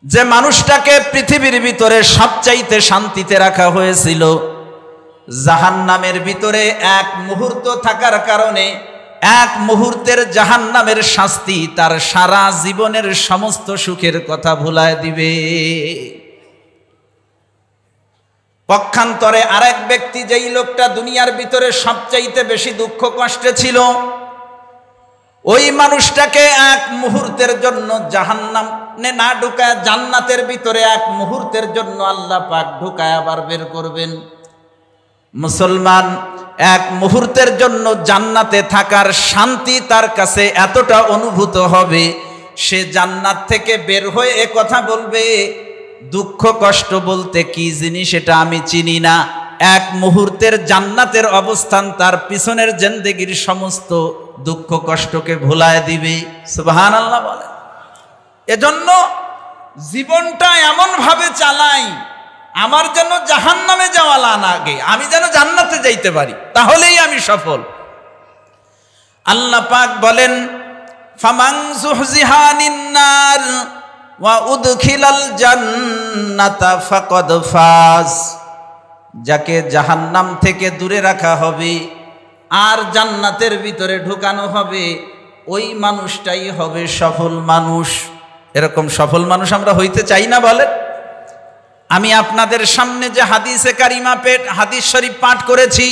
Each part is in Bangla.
যে মানুষটাকে পৃথিবীর ভিতরে সবচাইতে শান্তিতে রাখা হয়েছিল, জাহান্নামের ভিতরে এক মুহূর্ত থাকার কারণে এক মুহূর্তের জাহান্নামের শাস্তি তার সারা জীবনের সমস্ত সুখের কথা ভুলায় দিবে। পক্ষান্তরে আরেক ব্যক্তি, যেই লোকটা দুনিয়ার ভিতরে সবচাইতে বেশি দুঃখ কষ্টে ছিল, ওই মানুষটাকে এক মুহূর্তের জন্য জাহান্নামে না ঢুকায় জান্নাতের ভিতরে এক মুহূর্তের জন্য আল্লাহ পাক ঢুকায় আবার বের করবেন। মুসলমান এক মুহূর্তের জন্য জান্নাতে থাকার শান্তি তার কাছে এতটা অনুভূত হবে, সে জান্নাত থেকে বের হয়ে এ কথা বলবে, দুঃখ কষ্ট বলতে কি জিনিস এটা আমি চিনি না। এক মুহূর্তের জান্নাতের অবস্থান তার পিছনের জিন্দেগির সমস্ত দুঃখ কষ্টকে ভুলায় দিবে। সুবহানাল্লাহ বলে। এজন্য জীবনটা এমন ভাবে চালাই, আমার যেন জাহান্নামে যাওয়া না লাগে, আমি যেন জান্নাতে যাইতে পারি, তাহলেই আমি সফল। আল্লাহ পাক বলেন, ফামান যুহজিহা আনিন নার ওয়া উদখিলাল জান্নাতা ফাকাদ ফাজ। যাকে জাহান্নাম থেকে দূরে রাখা হবে আর জান্নাতের ভিতরে ঢুকানো হবে, ওই মানুষটাই হবে সফল মানুষ। এরকম সফল মানুষ আমরা হইতে চাই না বলেন? আমি আপনাদের সামনে যে হাদিসে কারিমা হাদিস শরীফ পাঠ করেছি,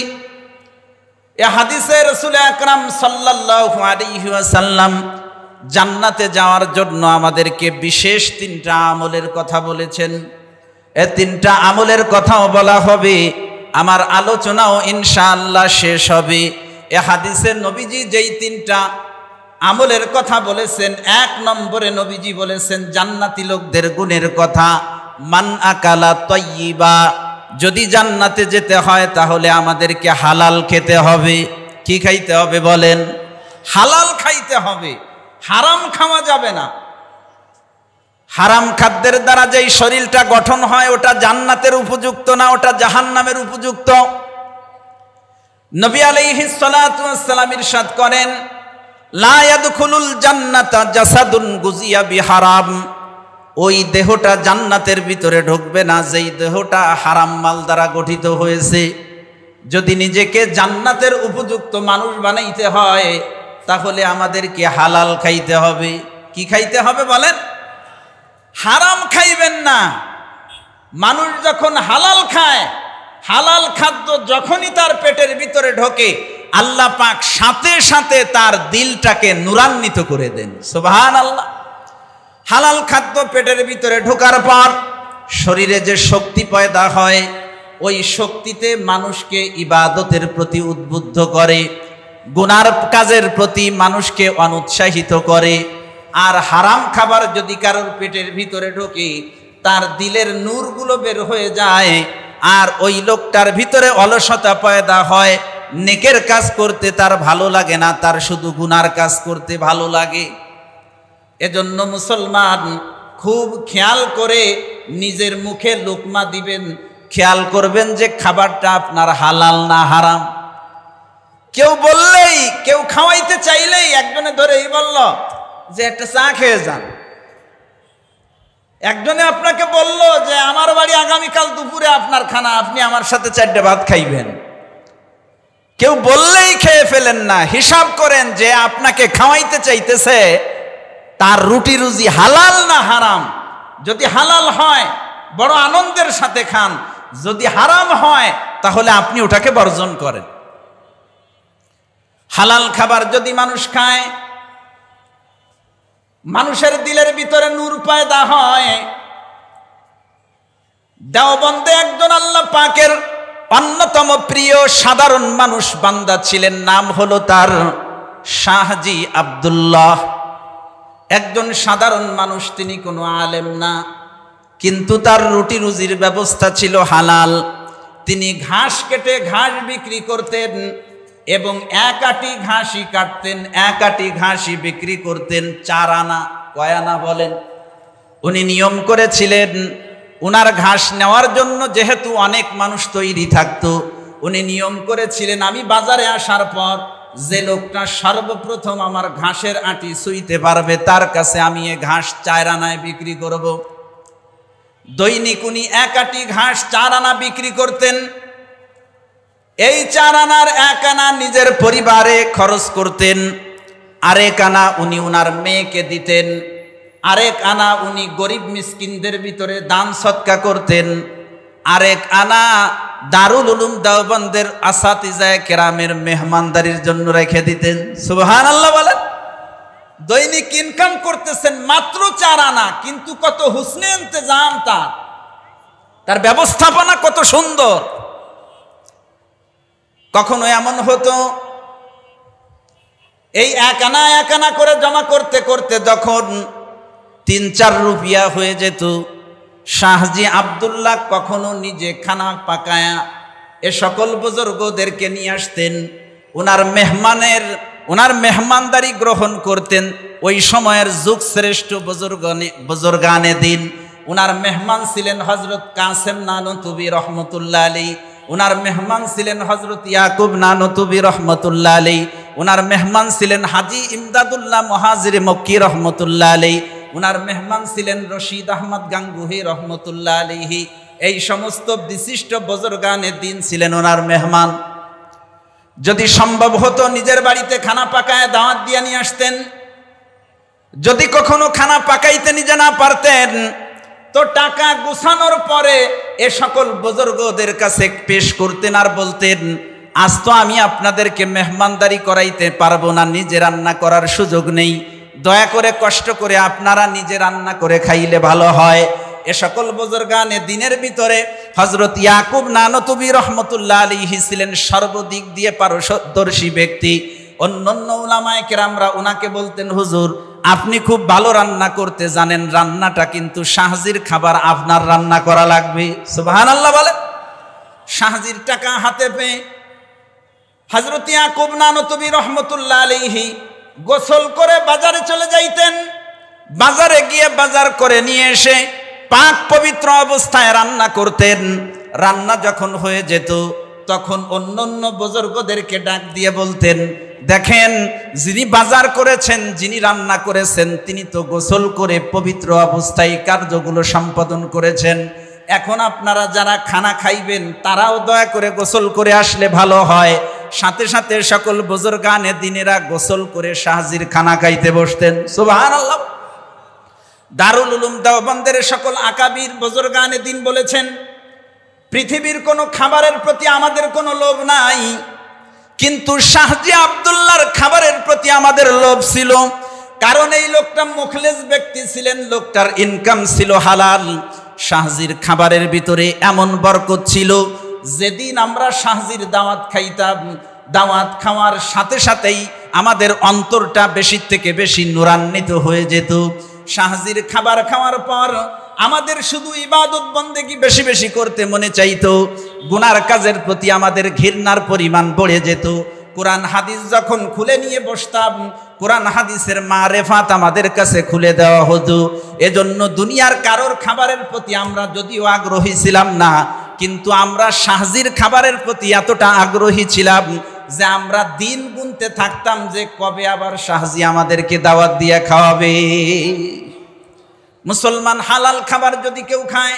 এ হাদিসে রাসূল আকরাম সাল্লাল্লাহু আলাইহি ওয়াসাল্লাম জান্নাতে যাওয়ার জন্য আমাদেরকে বিশেষ 3টা আমলের কথা বলেছেন। এ 3টা আমলের কথাও বলা হবে, আমার আলোচনাও ইনশাআল্লাহ শেষ হবে। এ হাদিসে নবীজি যেই 3টা আমলের কথা বলেছেন, 1 নম্বরে নবীজি বলেছেন জান্নাতি লোকদের গুণের কথা। মান আকালা তয়্যিবা, যদি জান্নাতে যেতে হয় তাহলে আমাদেরকে হালাল খেতে হবে। কি খাইতে হবে বলেন? হালাল খাইতে হবে, হারাম খাওয়া যাবে না। হারাম খাদ্যের দ্বারা যেই শরীরটা গঠন হয় ওটা জান্নাতের উপযুক্ত না, ওটা জাহান্নামের উপযুক্ত। নবী আলাইহিস সালাতু ওয়াস সালাম ইরশাদ করেন, লা ইয়াদখুলুল জান্নাতা জাসাদুন গুজিয়া বিহারাম। ওই দেহটা জান্নাতের ভিতরে ঢুকবে না যেই দেহটা হারাম মাল দ্বারা গঠিত হয়েছে। যদি নিজেকে জান্নাতের উপযুক্ত মানুষ বানাইতে হয় তাহলে আমাদেরকে হালাল খাইতে হবে। কি খাইতে হবে বলেন? হারাম খাইবেন না। মানুষ যখন হালাল খায়, হালাল খাদ্য যখনই তার পেটের ভিতরে ঢোকে, আল্লাহ পাক সাথে সাথে তার দিলটাকে নূরান্বিত করে দেন। সুবহানাল্লাহ। হালাল খাদ্য পেটের ভিতরে ঢোকার পর শরীরে যে শক্তি পয়দা হয়, ওই শক্তিতে মানুষকে ইবাদতের প্রতি উদ্বুদ্ধ করে, গুনার কাজের প্রতি মানুষকে অনুৎসাহিত করে। আর হারাম খাবার যদি কারোর পেটের ভিতরে ঢোকে, তার দিলের নূরগুলো বের হয়ে যায়, আর ওই লোকটার ভিতরে অলসতা পয়দা হয়। নেকের কাজ করতে তার ভালো লাগে না, তার শুধু গুনার কাজ করতে ভালো লাগে। এজন্য মুসলমান খুব খেয়াল করে নিজের মুখে লোকমা দিবেন, খেয়াল করবেন যে খাবারটা আপনার হালাল না হারাম। কেউ বললেই, কেউ খাওয়াইতে চাইলেই একজনে ধরেই বলল যে একটা চা খেয়ে যান। একজনে আপনাকে বলল যে আমার বাড়ি আগামীকাল দুপুরে আপনার খানা, আপনি আমার সাথে 4টে ভাত খাইবেন। কেউ বললেই খেয়ে ফেলেন না, হিসাব করেন যে আপনাকে খাওয়াইতে চাইতেছে তার রুটি রুজি হালাল না হারাম। যদি হালাল হয় বড় আনন্দের সাথে খান, যদি হারাম হয় তাহলে আপনি ওটাকে বর্জন করেন। হালাল খাবার যদি মানুষ খায়, মানুষের দিলের ভিতরে নূর পয়দা হয়। দেওবন্দে একজন আল্লাহ পাকের অন্যতম প্রিয় সাধারণ মানুষ বান্দা ছিলেন, নাম হলো তার শাহজি আব্দুল্লাহ। একজন সাধারণ মানুষ, তিনি কোনো আলেম না, কিন্তু তার রুটি রুজির ব্যবস্থা ছিল হালাল। তিনি ঘাস কেটে ঘাস বিক্রি করতেন এবং 1 আটি ঘাসই কাটতেন, 1 আটি ঘাসই বিক্রি করতেন 4 আনা। কয় আনা বলেন? উনি নিয়ম করেছিলেন, উনার ঘাস নেওয়ার জন্য যেহেতু অনেক মানুষ তৈরি থাকতো, উনি নিয়ম করেছিলেন আমি বাজারে আসার পর যে লোকটা সর্বপ্রথম আমার ঘাসের আটি ছুঁইতে পারবে তার কাছে আমি এ ঘাস 4 আনায় বিক্রি করব। দৈনিক উনি 1 আটি ঘাস 4 আনা বিক্রি করতেন। এই 4 আনার 1 আনা নিজের পরিবারে খরচ করতেন, আরেক আনা উনি উনার মেয়েকে দিতেন, আরেক আনা উনি গরিব মিসকিনদের ভিতরে দান সদকা করতেন, আরেক আনা দারুল উলুম দেওবন্দের আসাতিজায়ে কেরামের মেহমানদারির জন্য রেখে দিতেন। সুবহানাল্লাহ বলেন। দৈনিক ইনকাম করতেছেন মাত্র 4 আনা, কিন্তু কত হুসনে ইন্তেজাম, তার ব্যবস্থাপনা কত সুন্দর। কখনো এমন হতো এই 1 আনা 1 আনা করে জমা করতে করতে যখন 3-4 রুপিয়া হয়ে যেত, শাহজি আব্দুল্লাহ কখনো নিজে খানা পাকায়া এ সকল বুজুর্গদেরকে নিয়ে আসতেন, ওনার মেহমানদারি গ্রহণ করতেন। ওই সময়ের যুগ শ্রেষ্ঠ বুজুর্গানে দিন। ওনার মেহমান ছিলেন হযরত কাসেম নানতুবি রহমতুল্লাহ আলাইহি, ওনার মেহমান ছিলেন হযরত ইয়াকুব নানতুবি রহমতুল্লাহ আলাইহি, ওনার মেহমান ছিলেন হাজী ইমদাদুল্লাহ মুহাজির মক্কি রহমতুল্লাহ আলাইহি, ওনার মেহমান ছিলেন রশিদ আহমদ গাঙ্গুহি রহমতুল্লাহ আলাইহি। এই সমস্ত বিশিষ্ট বুজুর্গানে দিন ছিলেন ওনার মেহমান। যদি সম্ভব হতো নিজের বাড়িতে খানা পাকায় দাওয়াত দিয়ে নিয়ে আসতেন। যদি কখনো খানা পাকাইতে নিজে না পারতেন তো টাকা গুছানোর পরে এ সকল বুজুর্গদের কাছে পেশ করতেন আর বলতেন, আজ তো আমি আপনাদেরকে মেহমানদারি করাইতে পারবো না, নিজে রান্না করার সুযোগ নেই, দয়া করে কষ্ট করে আপনারা নিজে রান্না করে খাইলে ভালো হয়। এ সকল বুজুর্গানে দিনের ভিতরে হযরত ইয়াকুব নানতুবি রহমতুল্লাহ আলাইহি ছিলেন সর্বদিক দিয়ে পারদর্শী ব্যক্তি। অন্যান্য উলামায়ে কেরামরা ওনাকে বলতেন, হুজুর আপনি খুব ভালো রান্না করতে জানেন, রান্নাটা কিন্তু শাহজির খাবার আপনার রান্না করা লাগবে। সুবহানাল্লাহ বলে। শাহজির টাকা হাতে পেয়ে হযরত ইয়াকুব নানতুবি রহমতুল্লাহ আলাইহি গোসল করে বাজারে চলে যাইতেন। বাজারে গিয়ে বাজার করে নিয়ে এসে পাক পবিত্র অবস্থায় রান্না করতেন। রান্না যখন হয়ে যেত তখন অন্যান্য বুজুর্গদেরকে ডাক দিয়ে বলতেন, দেখেন যিনি বাজার করেছেন, যিনি রান্না করেছেন, তিনি তো গোসল করে পবিত্র অবস্থায় কার্যগুলো সম্পাদন করেছেন। এখন আপনারা যারা খানা খাইবেন তারাও দয়া করে গোসল করে আসলে ভালো হয়। সাথে সাথে সকল বুজুর্গানে দিনেরা গোসল করে শাহজির খানা খাইতে বসতেন। সুবহানাল্লাহ। দারুল উলুম দেওবন্দের সকল আকাবির বুজুর্গানে দিন বলেছেন, পৃথিবীর কোনো খাবারের প্রতি আমাদের কোনো লোভ নাই, কিন্তু শাহজি আব্দুল্লাহর খাবারের প্রতি আমাদের লোভ ছিল। কারণ এই লোকটা মুখলেস ব্যক্তি ছিলেন, লোকটার ইনকাম ছিল হালাল। শাহজির খাবারের ভিতরে এমন বরকত ছিল, যেদিন আমরা শাহজির দাওয়াত খাইতাম, দাওয়াত খাওয়ার সাথে সাথেই আমাদের অন্তরটা বেশি থেকে বেশি নূরান্বিত হয়ে যেত। শাহজির খাবার খাওয়ার পর আমাদের শুধু ইবাদত বন্দেগী বেশি বেশি করতে মনে চাইতো, গুনার কাজের প্রতি আমাদের ঘৃণার পরিমাণ বেড়ে যেত। কোরআন হাদিস যখন খুলে নিয়ে বসতাম, কোরআন হাদিসের মারেফাত আমাদের কাছে খুলে দেওয়া হতো। এজন্য দুনিয়ার কারোর খাবারের প্রতি আমরা যদিও আগ্রহী ছিলাম না, কিন্তু আমরা শাহজির খাবারের প্রতি এতটা আগ্রহী ছিলাম যে আমরা দিন গুনতে থাকতাম যে কবে আবার শাহজি আমাদেরকে দাওয়াত দিয়ে খাওয়াবে। মুসলমান হালাল খাবার যদি কেউ খায়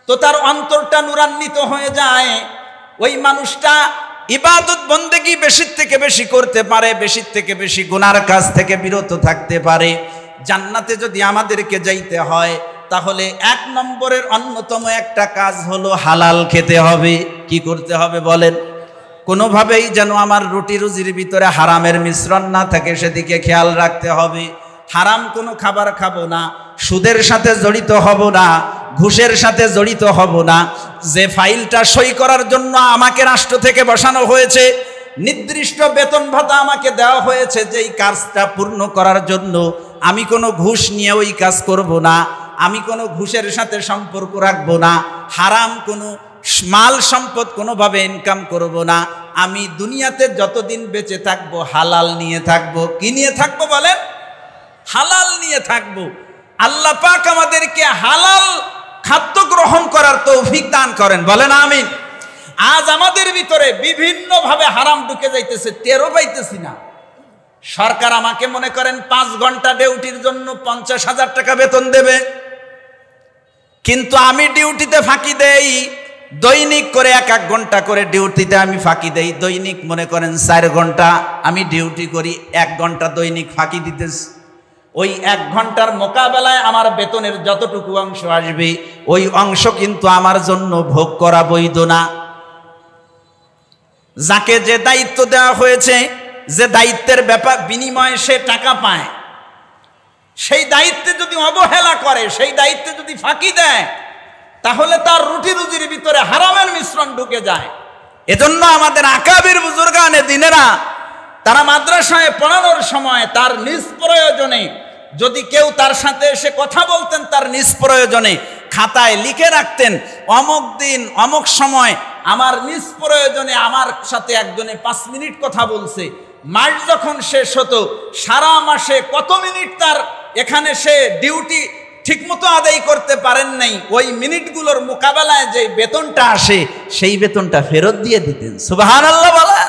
তো তার অন্তরটা নূরান্বিত হয়ে যায়। ওই মানুষটা ইবাদত বন্দেগী বেশি থেকে বেশি করতে পারে, বেশি থেকে বেশি গুনার কাজ থেকে বিরত থাকতে পারে। জান্নাতে যদি আমাদেরকে যাইতে হয় তাহলে 1 নম্বরের অন্যতম একটা কাজ হলো হালাল খেতে হবে। কি করতে হবে বলেন? কোনোভাবেই যেন আমার রুটি রুজির ভিতরে হারামের মিশ্রণ না থাকে সেদিকে খেয়াল রাখতে হবে। হারাম কোনো খাবার খাবো না, সুদের সাথে জড়িত হব না, ঘুষের সাথে জড়িত হব না। যে ফাইলটা সই করার জন্য আমাকে রাষ্ট্র থেকে বসানো হয়েছে, নির্দিষ্ট বেতন ভাতা আমাকে দেওয়া হয়েছে, যেই কাজটা পূর্ণ করার জন্য আমি কোনো ঘুষ নিয়ে ওই কাজ করব না, আমি কোনো ঘুষের সাথে সম্পর্ক রাখবো না, হারাম কোনো মাল সম্পদ কোনোভাবে ইনকাম করব না। আমি দুনিয়াতে যতদিন বেঁচে থাকবো হালাল নিয়ে থাকবো। কি নিয়ে থাকবো বলেন? হালাল নিয়ে থাকবো। আল্লাহ পাক আমাদেরকে হালাল খাদ্য গ্রহণ করার তৌফিক দান করেন, বলেন আমিন। আজ আমাদের ভিতরে বিভিন্ন ভাবে হারাম ঢুকে যাইতেছে, টেরও পাইতেছি না। সরকার আমাকে মনে করেন 5 ঘন্টা ডিউটির জন্য 50,000 টাকা বেতন দেবে। কিন্তু আমি ডিউটিতে ফাঁকি দেই, দৈনিক করে 1-1 ঘন্টা করে ডিউটিতে আমি ফাঁকি দেই। দৈনিক মনে করেন 4 ঘন্টা আমি ডিউটি করি, 1 ঘন্টা দৈনিক ফাঁকি দিতেছি। ওই 1 ঘন্টার মোকাবেলায় আমার বেতনের যতটুকু অংশ আসবে ওই অংশ কিন্তু আমার জন্য ভোগ করা বৈধ না। যাকে যে দায়িত্ব দেওয়া হয়েছে, যে দায়িত্বের ব্যাপার বিনিময়ে সে টাকা পায়, সেই দায়িত্বে যদি অবহেলা করে, সেই দায়িত্বে যদি ফাঁকি দেয়, তাহলে তার রুটি রুজির ভিতরে হারামের মিশ্রণ ঢুকে যায়। এজন্য আমাদের আকাবির বুজুর্গানে দিনেরা তারা মাদ্রাসায় পড়ানোর সময় তার নিজ প্রয়োজনে যদি কেউ তার সাথে এসে কথা বলতেন, তার নিজ প্রয়োজনে খাতায় লিখে রাখতেন, অমুক দিন অমুক সময় আমার নিজ প্রয়োজনে আমার সাথে একজনে 5 মিনিট কথা বলছে। মাস যখন শেষ হতো, সারা মাসে কত মিনিট তার এখানে সে ডিউটি ঠিকমতো আদায় করতে পারেন নাই, ওই মিনিটগুলোর মোকাবেলায় যে বেতনটা আসে সেই বেতনটা ফেরত দিয়ে দিতেন। সুবহানাল্লাহ বলা।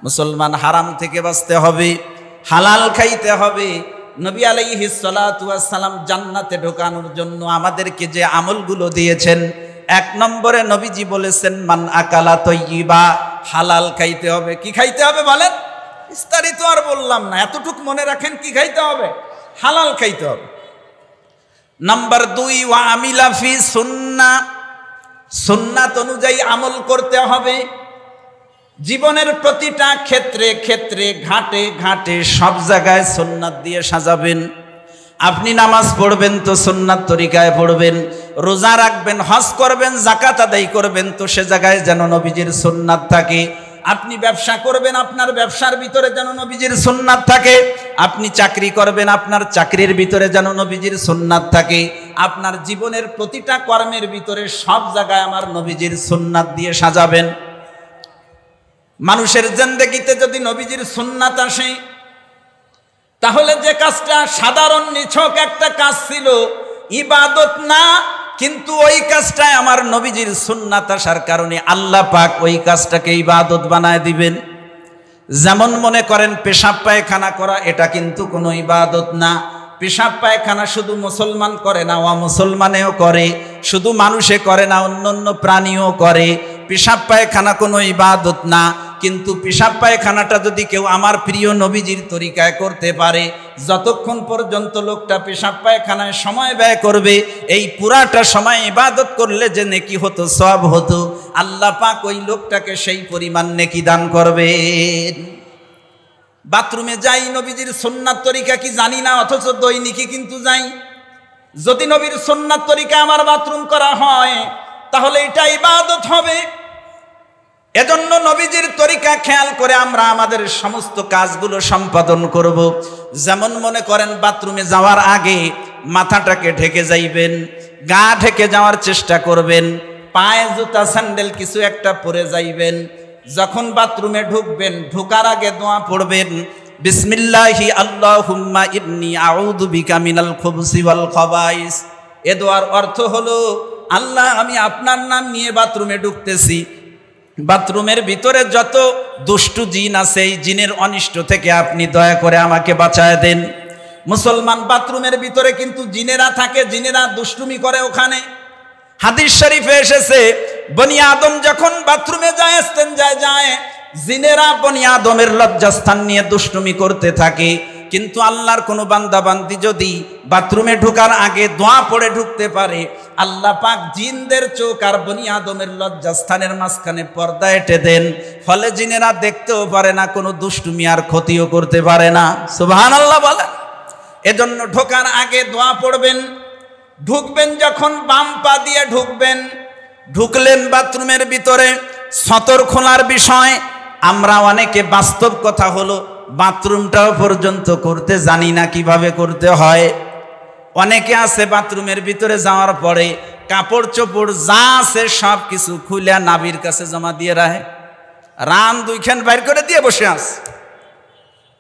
মুসলমান হারাম থেকে বাঁচতে হবে, হালাল খাইতে হবে। নবী আলাইহিস সালাতু ওয়াস সালাম জান্নাতে ঢোকানোর জন্য আমাদেরকে যে আমলগুলো দিয়েছেন, 1 নম্বরে নবীজি বলেছেন মান আকালা তয়্যিবা, হালাল খাইতে হবে। কি খাইতে হবে বলেন? বিস্তারিত আর বললাম না, এতটুকু মনে রাখেন কি খাইতে হবে, হালাল খাইতে হবে। নাম্বার 2 ওয়া আমিলা ফি সুন্নাহ, সুন্নাত অনুযায়ী আমল করতে হবে। জীবনের প্রতিটা ক্ষেত্রে ক্ষেত্রে, ঘাটে ঘাটে, সব জায়গায় সুন্নাত দিয়ে সাজাবেন। আপনি নামাজ পড়বেন তো সুন্নাত তরিকায় পড়বেন, রোজা রাখবেন, হজ করবেন, যাকাত আদায় করবেন তো সে জায়গায় যেন নবীজির সুন্নাত থাকে। আপনি ব্যবসা করবেন, আপনার ব্যবসার ভিতরে যেন নবীজির সুন্নাত থাকে। আপনি চাকরি করবেন, আপনার চাকরির ভিতরে যেন নবীজির সুন্নাত থাকে। আপনার জীবনের প্রতিটা কর্মের ভিতরে সব জায়গায় আমার নবীজির সুন্নাত দিয়ে সাজাবেন। মানুষের জিন্দেগিতে যদি নবীজির সুন্নাত আসে, তাহলে যে কাজটা সাধারণ নিছক একটা কাজ ছিল, ইবাদত না, কিন্তু ওই কাজটায় আমার নবীজির সুন্নাত আসার কারণে আল্লাহ পাক ওই কাজটাকে ইবাদত বানায় দিবেন। যেমন মনে করেন পেশাব পায়খানা করা, এটা কিন্তু কোনো ইবাদত না। পেশাব পায়খানা শুধু মুসলমান করে না, অমুসলমানেও করে। শুধু মানুষে করে না, অন্যান্য প্রাণীও করে। পেশাব পায়খানা কোনো ইবাদত না, কিন্তু পেশাব পায়খানাটা যদি কেউ আমার প্রিয় নবীজির তরিকায় করতে পারে, যতক্ষণ পর্যন্ত লোকটা পেশাব পায়খানায় সময় ব্যয় করবে, এই পুরাটা সময় ইবাদত করলে যে নেকি হতো, সওয়াব হতো, আল্লাহ পাক ওই লোকটাকে সেই পরিমাণ নেকি দান করবেন। বাথরুমে যাই, নবীজির সুন্নাত তরিকা কি জানি না, অথচ দৈনিকই কিন্তু যাই। যদি নবীর সুন্নাত তরিকা আমার বাথরুম করা হয়, তাহলে এটা ইবাদত হবে। এজন্য নবীজির তরিকা খেয়াল করে আমরা আমাদের সমস্ত কাজগুলো সম্পাদন করব। যেমন মনে করেন বাথরুমে যাওয়ার আগে মাথাটাকে ঢেকে যাইবেন, গা ঢেকে যাওয়ার চেষ্টা করবেন, পায়ে জুতা স্যান্ডেল কিছু একটা পরে যাইবেন। যখন বাথরুমে ঢুকবেন, ঢোকার আগে দোয়া পড়বেন, বিসমিল্লাহি আল্লাহুম্মা ইন্নী আউযু বিকা মিনাল খুবসি ওয়াল খাবাইস। এ দোয়ার অর্থ হলো, আল্লাহ আমি আপনার নাম নিয়ে বাথরুমে ঢুকতেছি, বাথরুমের ভিতরে যত দুষ্টু জিন আছে, এই জিনের অনিষ্ট থেকে আপনি দয়া করে আমাকে বাঁচায় দেন। মুসলমান বাথরুমের ভিতরে কিন্তু জিনেরা থাকে, জিনেরা দুষ্টুমি করে ওখানে। হাদিস শরীফে এসেছে, বনি আদম যখন বাথরুমে যায়, ইস্তেঞ্জায়, জিনেরা বনি আদমের লজ্জাস্থান নিয়ে দুষ্টুমি করতে থাকে। কিন্তু আল্লাহর কোনো বান্দা বান্দি যদি বাথরুমে ঢোকার আগে দোয়া পড়ে ঢুকতে পারে, আল্লাহ পাক জিনদের চোখ আর বনি আদমের লজ্জাস্থানের মাঝখানে পর্দা এঁটে দেন। ফলে জিনেরা দেখতেও পারে না, কোনো দুষ্টুমি আর ক্ষতিও করতে পারে না। সুবহানাল্লাহ বলেন। এজন্য ঢোকার আগে দোয়া পড়বেন। ঢুকবেন যখন বাম পা দিয়ে ঢুকবেন। ঢুকলেন বাথরুমের ভিতরে, সতর খোলার বিষয়। আমরা অনেকে, বাস্তব কথা হলো, বাথরুমটাও পর্যন্ত করতে জানি না কিভাবে করতে হয়। অনেকে আছে বাথরুমের ভিতরে যাওয়ার পরে কাপড় চোপড় যা আছে সব কিছু খুলে নাভির কাছে জমা দিয়ে রাখে, রান 2 খান বাইর করে দিয়ে বসে আছে।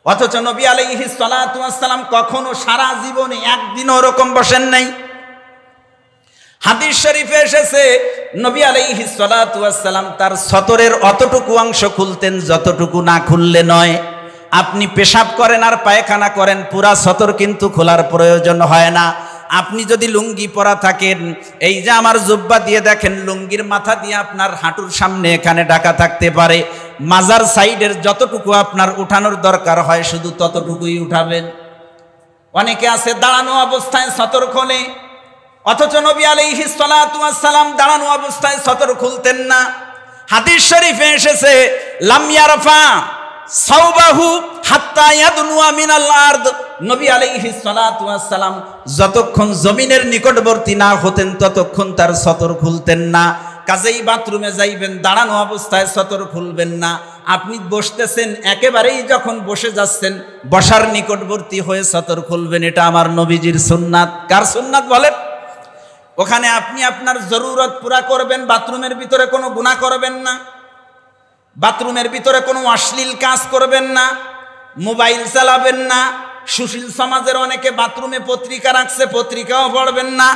অথচ নবী আলাইহিস সালাতু ওয়াস সালাম কখনো সারা জীবনে একদিনও ওরকম বসেন নাই। হাদিস শরীফে এসেছে, নবী আলাইহিস সালাতু ওয়াস সালাম তার সতরের অতটুকু অংশ খুলতেন যতটুকু না খুললে নয়। আপনি পেশাব করেন আর পায়খানা করেন, পুরা সতর কিন্তু খোলার প্রয়োজন হয় না। আপনি যদি লুঙ্গি পরা থাকেন, এই যে আমার জুব্বা দিয়ে দেখেন লুঙ্গির মাথা দিয়ে আপনার হাঁটুর সামনে এখানে ঢাকা থাকতে পারে, মাজার সাইডের যতটুকু আপনার উঠানোর দরকার হয় শুধু ততটুকুই উঠাবেন। অনেকে আছে দাঁড়ানো অবস্থায় সতর খোলে, অথচ নবী আলাইহিস সালাতু ওয়াস সালাম দাঁড়ানো অবস্থায় সতর খুলতেন না। হাদিস শরীফে এসেছে লাম ইয়ারফা সাওবাহু হাত্তা ইয়াদনুয়া মিনাল আরদ, নবী আলাইহিস সালাতু ওয়াস সালাম যতক্ষণ জমিনের নিকটবর্তী না হতেন ততক্ষণ তার সতর খুলতেন না। কাজেই বাথরুমে যাইবেন দাঁড়ানো অবস্থায় সতর খুলবেন না। আপনি বসতেছেন, একেবারেই যখন বসে যাচ্ছেন বসার নিকটবর্তী হয়ে সতর খুলবেন। এটা আমার নবীজির সুন্নাত। কার সুন্নাত বলেন? ওখানে আপনি আপনার জরুরত পুরা করবেন, বাথরুমের ভিতরে কোনো গুনাহ করবেন না, বাথরুমের ভিতরে কোনো অশ্লীল কাজ করবেন না, মোবাইল চালাবেন না। সুশীল সমাজের অনেকে বাথরুমে পত্রিকা রাখছে, পত্রিকাও পড়বেন না।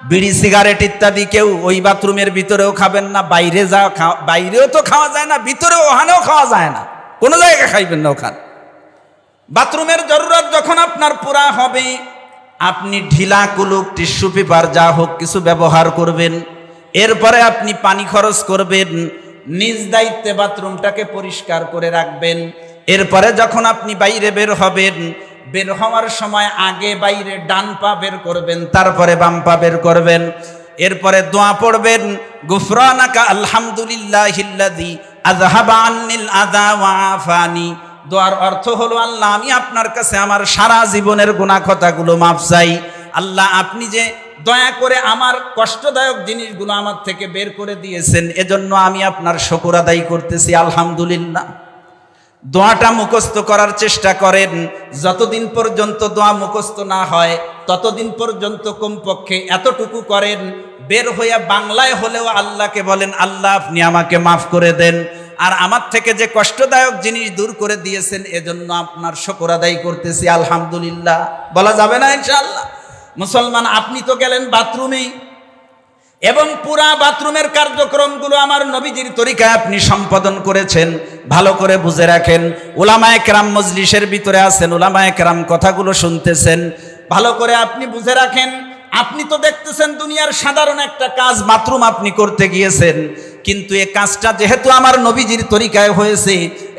বিড়ি সিগারেট ইত্যাদি কেউ ওই বাথরুমের ভিতরেও খাবেন না। বাইরে যা বাইরেও তো খাওয়া যায় না, ভিতরেও ওখানেও খাওয়া যায় না, কোনো জায়গায় খাইবেন না ওখানে। বাথরুমের জরুরত যখন আপনার পুরা হবে, আপনি ঢিলা কুলুক টিস্যু পেপার যা হোক কিছু ব্যবহার করবেন। এরপরে আপনি পানি খরচ করবেন, নিজ দায়িত্বে বাথরুমটাকে পরিষ্কার করে রাখবেন। এরপরে যখন আপনি বাইরে বের হবেন, বের হওয়ার সময় আগে বাইরে ডান পা বের করবেন, তারপরে বাম পা বের করবেন। এরপরে দোয়া পড়বেন, গুফরানাকা আলহামদুলিল্লাহিল্লাযী আযহাবা আন্নিল আযা ওয়া আফানি। দোয়ার অর্থ হলো, আল্লাহ আমি আপনার কাছে আমার সারা জীবনের গুনাহ কথাগুলো মাফ চাই। আল্লাহ আপনি যে দয়া করে আমার কষ্টদায়ক জিনিসগুলো আমার থেকে বের করে দিয়েছেন, এজন্য আমি আপনার শুকর আদায় করতেছি, আলহামদুলিল্লাহ। দোয়াটা মুখস্থ করার চেষ্টা করেন। যতদিন পর্যন্ত দোয়া মুখস্থ না হয় ততদিন পর্যন্ত কমপক্ষে এতটুকু করেন, বের হইয়া বাংলায় হলেও আল্লাহকে বলেন, আল্লাহ আপনি আমাকে মাফ করে দেন, আর আমার থেকে যে কষ্টদায়ক জিনিস দূর করে দিয়েছেন এজন্য আপনার শুকর আদায় করতেছি, আলহামদুলিল্লাহ। বলা যাবে না ইনশাআল্লাহ? মুসলমান, আপনি তো গেলেন বাথরুমে, এবং পুরা বাথরুমের কার্যক্রমগুলো আমার নবীজির তরিকায় আপনি সম্পাদন করেছেন। ভালো করে বুঝে রাখেন। উলামায়ে কেরাম মজলিসের ভিতরে আছেন, উলামায়ে কেরাম কথাগুলো শুনতেছেন, ভালো করে আপনি বুঝে রাখেন। আপনি তো দেখতেছেন দুনিয়ার সাধারণ একটা কাজ বাথরুম আপনি করতে গিয়েছেন, কিন্তু এই কাজটা যেহেতু আমার নবীজির তরিকায় হয়েছে,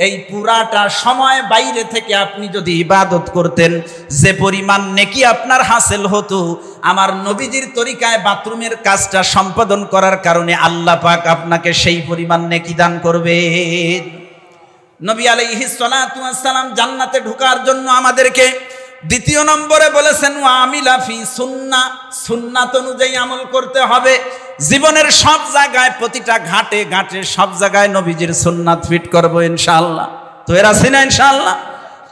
এই পুরাটা সময় বাইরে থেকে আপনি যদি ইবাদত করতেন, যে পরিমাণ নেকি আপনার হাসিল হতো, আমার নবীজির তরিকায় বাথরুমের কাজটা সম্পাদন করার কারণে আল্লাহ পাক আপনাকে সেই পরিমাণ নেকি দান করবে। নবী আলাইহিস সালাতু ওয়াস সালাম জান্নাতে ঢোকার জন্য আমাদেরকে দ্বিতীয় নম্বরে বলেছেন, ওয়া আমিলা ফি সুন্নাহ, সুন্নাত অনুযায়ী আমল করতে হবে। জীবনের সব জায়গায়, প্রতিটা ঘাটে ঘাটে সব জায়গায় নবীজির সুন্নাত ফিট করব ইনশাআল্লাহ। তো এর আছে না ইনশাআল্লাহ?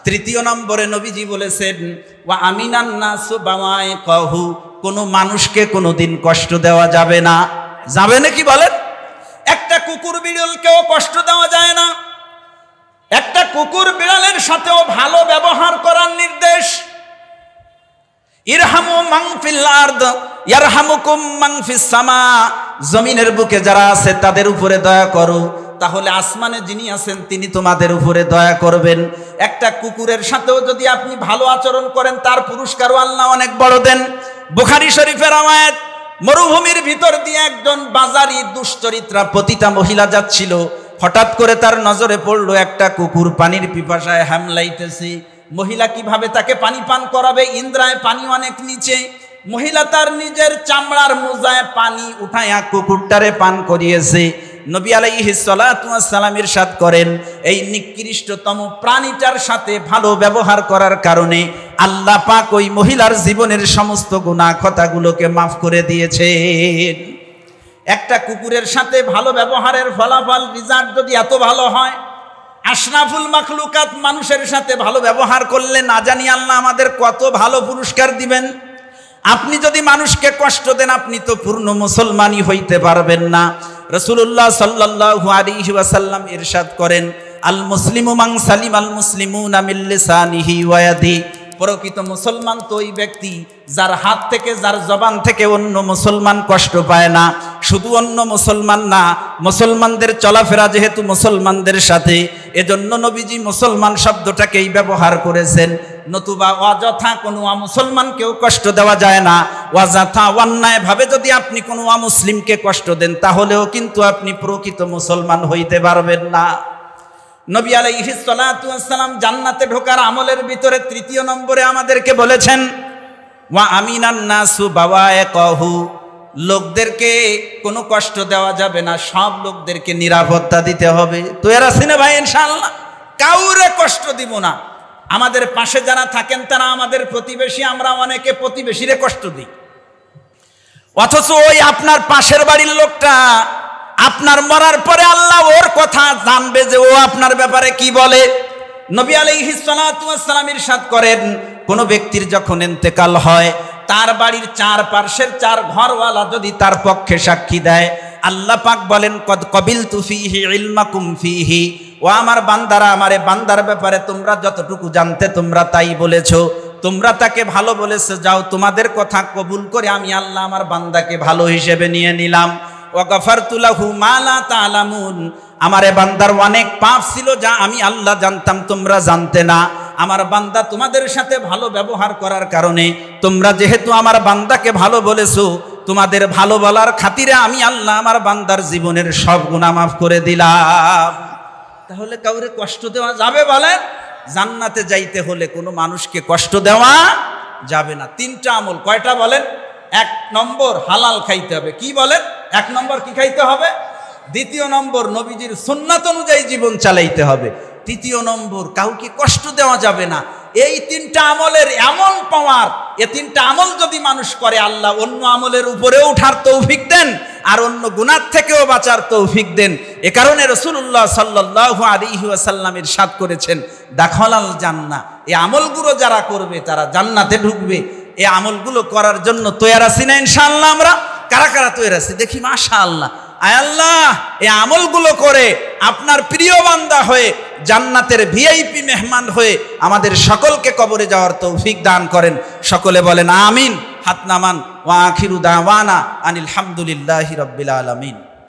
তৃতীয় নম্বরে নবীজি বলেছেন, ওয়া আমিনান নাসু বাওয়াইকাহু, কোনো মানুষকে কোনোদিন কষ্ট দেওয়া যাবে না। যাবে নাকি বলেন? একটা কুকুর বিড়ালকেও কষ্ট দেওয়া যায় না। একটা কুকুর বিড়ালের সাথেও ভালো ব্যবহার করার নির্দেশ। ইরহামু মান ফিল আরদ ইয়ারহামুকুম মান ফিস সামা, জমিনের বুকে যারা আছে তাদের উপরে দয়া করো, তাহলে আসমানে যিনি আছেন তিনি তোমাদের উপরে দয়া করবেন। একটা কুকুরের সাথেও যদি আপনি ভালো আচরণ করেন, তার পুরস্কারও আল্লাহ অনেক বড় দেন। বুখারী শরীফের রওয়ায়াত, মরুভূমির ভিতর দিয়ে একজন বাজারি দুশ্চরিত্রা পতিতা মহিলা যাচ্ছিল। হঠাৎ করে তার নজরে পড়লো একটা কুকুর পানির পিপাসায় হামলাইতেছে। মহিলা কিভাবে তাকে পানি পান করাবে? ইন্দ্রায় পানি অনেক নিচে। মহিলা তার নিজের চামড়ার মোজায় পানি উঠায়া কুকুরটারে পান করিয়েছে। নবী আলাইহিস সালাতু ওয়াস সালাম ইরশাদ করেন, এই নিকৃষ্টতম প্রাণীটার সাথে ভালো ব্যবহার করার কারণে আল্লাহ পাক ওই মহিলার জীবনের সমস্ত গুনাহ কথাগুলোকে মাফ করে দিয়েছেন। একটা কুকুরের সাথে ভালো ব্যবহারের ফলাফল, রিজাল্ট যদি এত ভালো হয়, আশরাফুল মাখলুকাত মানুষের সাথে ভালো ব্যবহার করলে না জানি আল্লাহ আমাদের কত ভালো পুরস্কার দিবেন। আপনি যদি মানুষকে কষ্ট দেন, আপনি তো পূর্ণ মুসলমানই হইতে পারবেন না। রাসূলুল্লাহ সাল্লাল্লাহু আলাইহি ওয়াসাল্লাম ইরশাদ করেন, আল মুসলিমু মান সালিমাল মুসলিমুনা মিন লিসানিহি ওয়া ইয়াদিহি, প্রকৃত মুসলমান তো ওই ব্যক্তি যার হাত থেকে, যার জবান থেকে অন্য মুসলমান কষ্ট পায় না। শুধু অন্য মুসলমান না, মুসলমানদের চলাফেরা যেহেতু মুসলমানদের সাথে, এজন্য নবীজি মুসলমান শব্দটাকেই ব্যবহার করেছেন। নতুবা অযথা কোনো মুসলমানকেও কষ্ট দেওয়া যায় না। অযথা অন্যায় ভাবে যদি আপনি কোনো মুসলিমকে কষ্ট দেন তাহলেও কিন্তু আপনি প্রকৃত মুসলমান হইতে পারবেন না। নবী আলাইহিস সালাতু ওয়াস সালাম জান্নাতে ঢোকার আমলের ভিতরে তৃতীয় নম্বরে আমাদেরকে বলেছেন ওয়া আমিনান নাসু বাওয়াইকাহু, লোকদেরকে কোনো কষ্ট দেওয়া যাবে না, সব লোকদেরকে নিরাপত্তা দিতে হবে। তো এরা সিনে ভাই ইনশাআল্লাহ কাউরে কষ্ট দিব না। আমাদের পাশে যারা থাকেন তারা আমাদের প্রতিবেশী, আমরা অনেকে প্রতিবেশীরে কষ্ট দিই, অথচ ওই আপনার পাশের বাড়ির লোকটা আপনার মরার পরে আল্লাহ ওর কথা জানবে যে ও আপনার ব্যাপারে কি বলে। নবী আলাইহিস সালাতু ওয়াস সালাম ইরশাদ করেন, কোন ব্যক্তির যখন ইন্তেকাল হয় তার বাড়ির চার পার্শ্বের চার ঘরওয়ালা যদি তার পক্ষে সাক্ষী দেয়, আল্লাহ পাক বলেন কদ কবিলতু ফীহি ইলমাকুম ফীহি, ও আমার বান্দারা, আমারে বান্দার ব্যাপারে তোমরা যতটুকু জানতে তোমরা তাই বলেছো, তোমরা তাকে ভালো বলেছো, যাও তোমাদের কথা কবুল করে আমি আল্লাহ আমার বান্দাকে ভালো হিসেবে নিয়ে নিলাম। ওয়া গাফারতু লাহু মা লা তা'লামুন, আমারে বান্দার অনেক পাপ ছিল যা আমি আল্লাহ জানতাম তোমরা জানতে না। আমার বান্দা তোমাদের সাথে ভালো ব্যবহার করার কারণে, তোমরা যেহেতু আমার বান্দাকে ভালো বলেছো, তোমাদের ভালো বলার খাতিরে আমি আল্লাহ আমার বান্দার জীবনের সব গুনাহ মাফ করে দিলাম। তাহলে কাউরে কষ্ট দেওয়া যাবে বলেন? জান্নাতে যাইতে হলে কোনো মানুষকে কষ্ট দেওয়া যাবে না। তিনটা আমল কয়টা বলেন? 1 নম্বর হালাল খাইতে হবে। কি বলেন? 1 নম্বর কি খাইতে হবে? দ্বিতীয় নম্বর নবীজির সুন্নাত অনুযায়ী জীবন চালাইতে হবে। তৃতীয় নম্বর কাউকে কষ্ট দেওয়া যাবে না। এই তিনটা আমলের এমন পাওয়ার, এই তিনটা আমল যদি মানুষ করে আল্লাহ অন্য আমলের উপরেও উঠার তৌফিক দেন আর অন্য গুনাহ থেকেও বাঁচার তৌফিক দেন। এ কারণে রাসূলুল্লাহ সাল্লাল্লাহু আলাইহি ওয়াসাল্লাম ইরশাদ করেছেন দাখালাল জান্নাহ, এই আমলগুলো যারা করবে তারা জান্নাতে ঢুকবে। এই আমলগুলো করার জন্য তৈরি আছি না ইনশাআল্লাহ? আমরা কারা কারা তৈরি আছি দেখি? মাশাআল্লাহ। আয় আল্লাহ, এই আমলগুলো করে আপনার প্রিয় বান্দা হয়ে জান্নাতের ভিআইপি মেহমান হয়ে আমাদের সকলকে কবরে যাওয়ার তৌফিক দান করেন। সকলে বলেন আমিন। হাত নামান। ওয়া আখিরু দাওয়ানা আনিল হামদুলিল্লাহি রাব্বিল আলামিন।